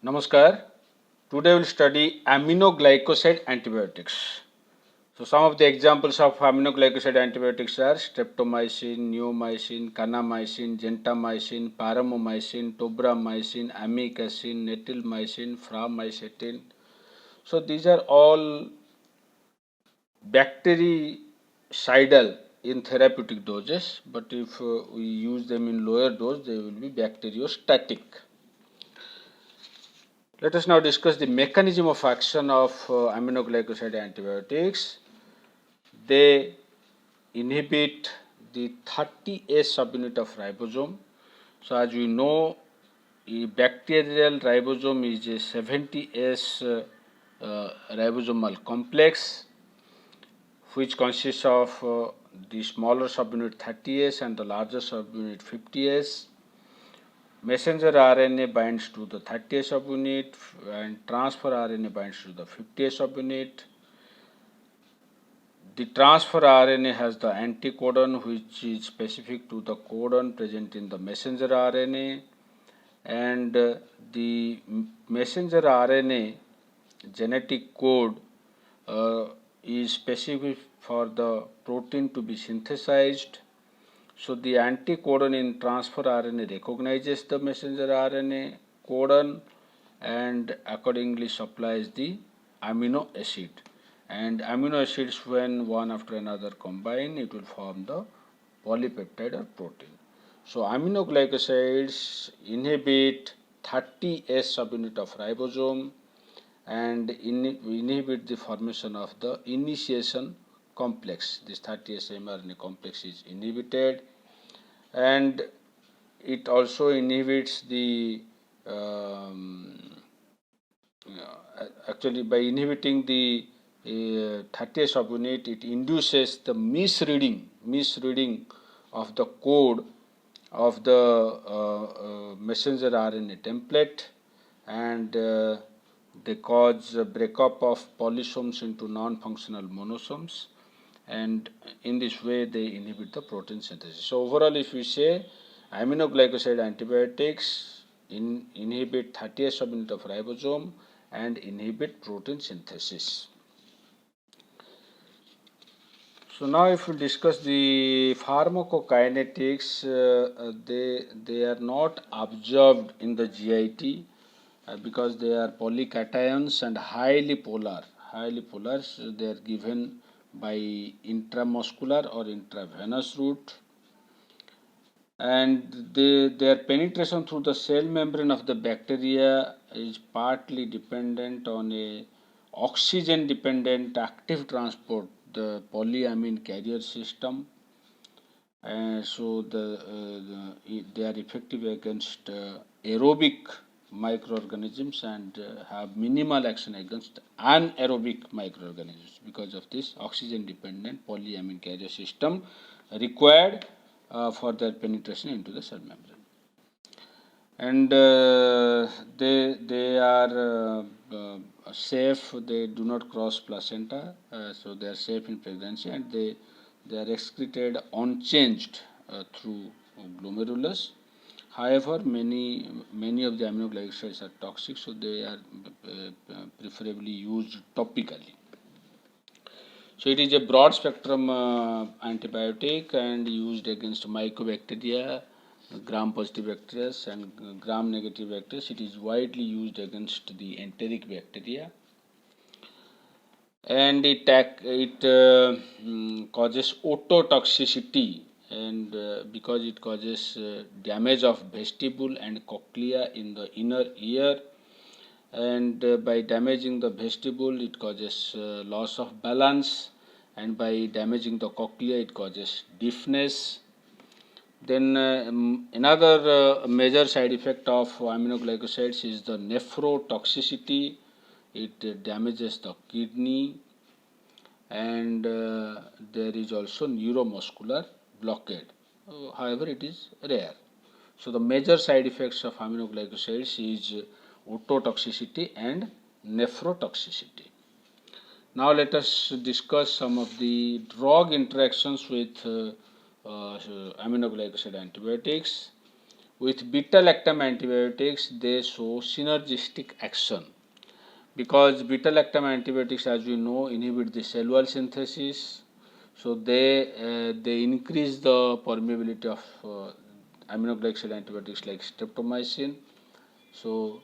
Namaskar. Today we will study aminoglycoside antibiotics. So some of the examples of aminoglycoside antibiotics are streptomycin, neomycin, kanamycin, gentamicin, paromomycin, tobramycin, amikacin, netilmycin, framicetin. So these are all bactericidal in therapeutic doses, but if we use them in lower dose, they will be bacteriostatic. Let us now discuss the mechanism of action of aminoglycoside antibiotics. They inhibit the 30S subunit of ribosome. So, as we know, a bacterial ribosome is a 70S ribosomal complex, which consists of the smaller subunit 30S and the larger subunit 50S. Messenger RNA binds to the 30S subunit and transfer RNA binds to the 50S subunit. The transfer RNA has the anticodon, which is specific to the codon present in the messenger RNA, and the messenger RNA genetic code is specific for the protein to be synthesized. So the anticodon in transfer RNA recognizes the messenger RNA codon and accordingly supplies the amino acid. And amino acids, when one after another combine, it will form the polypeptide or protein. So aminoglycosides inhibit 30S subunit of ribosome and inhibit the formation of the initiation complex. This 30S mRNA complex is inhibited, and it also inhibits the actually by inhibiting the 30S subunit, it induces the misreading of the code of the messenger RNA template, and they cause breakup of polysomes into non-functional monosomes, and in this way they inhibit the protein synthesis. So overall, if we say aminoglycoside antibiotics inhibit 30S subunit of ribosome and inhibit protein synthesis. So now if we discuss the pharmacokinetics, they are not absorbed in the GIT because they are polycations and highly polar. So they are given by intramuscular or intravenous route, and their penetration through the cell membrane of the bacteria is partly dependent on a oxygen dependent active transport, the polyamine carrier system. So they are effective against aerobic microorganisms and have minimal action against anaerobic microorganisms because of this oxygen dependent polyamine carrier system required for their penetration into the cell membrane. And they are safe, they do not cross placenta, so they are safe in pregnancy, and they are excreted unchanged through glomerulus. However, many of the aminoglycosides are toxic, so they are preferably used topically. So it is a broad spectrum antibiotic and used against mycobacteria, gram positive bacteria and gram negative bacteria. It is widely used against the enteric bacteria, and it causes ototoxicity, and because it causes damage of vestibule and cochlea in the inner ear, and by damaging the vestibule it causes loss of balance, and by damaging the cochlea it causes deafness. Then another major side effect of aminoglycosides is the nephrotoxicity. It damages the kidney, and there is also neuromuscular blockade. However, it is rare. So the major side effects of aminoglycosides is ototoxicity and nephrotoxicity. Now let us discuss some of the drug interactions with aminoglycoside antibiotics. with beta-lactam antibiotics, they show synergistic action because beta-lactam antibiotics, as we know, inhibit the cell wall synthesis. So they increase the permeability of aminoglycoside antibiotics like streptomycin. So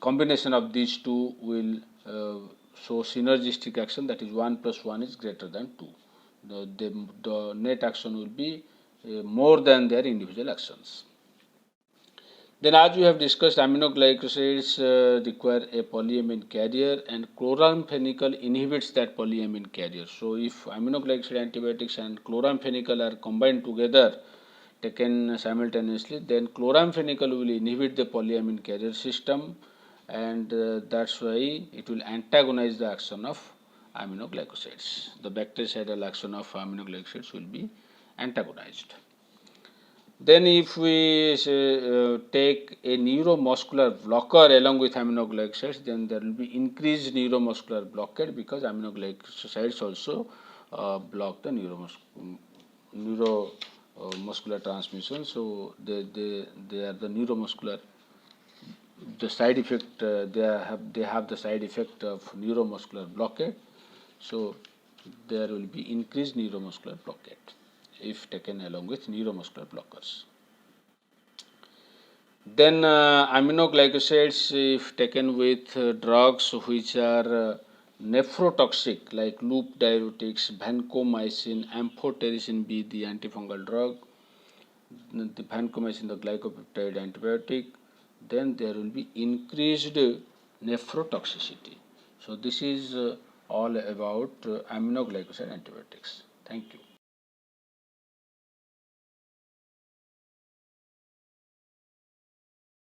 combination of these two will show synergistic action, that is 1 plus 1 is greater than 2. The net action will be more than their individual actions. Then, as we have discussed, aminoglycosides require a polyamine carrier, and chloramphenicol inhibits that polyamine carrier. So, if aminoglycoside antibiotics and chloramphenicol are combined together, taken simultaneously, then chloramphenicol will inhibit the polyamine carrier system, and that's why it will antagonize the action of aminoglycosides. The bactericidal action of aminoglycosides will be antagonized. Then if we take a neuromuscular blocker along with aminoglycosides, then there will be increased neuromuscular blockade because aminoglycosides also block the neuromuscular transmission. So they are the neuromuscular, the side effect, they have the side effect of neuromuscular blockade. So there will be increased neuromuscular blockade if taken along with neuromuscular blockers. Then aminoglycosides, if taken with drugs which are nephrotoxic like loop diuretics, vancomycin, amphotericin B, the antifungal drug, the vancomycin, the glycopeptide antibiotic, then there will be increased nephrotoxicity. So this is all about aminoglycoside antibiotics. Thank you.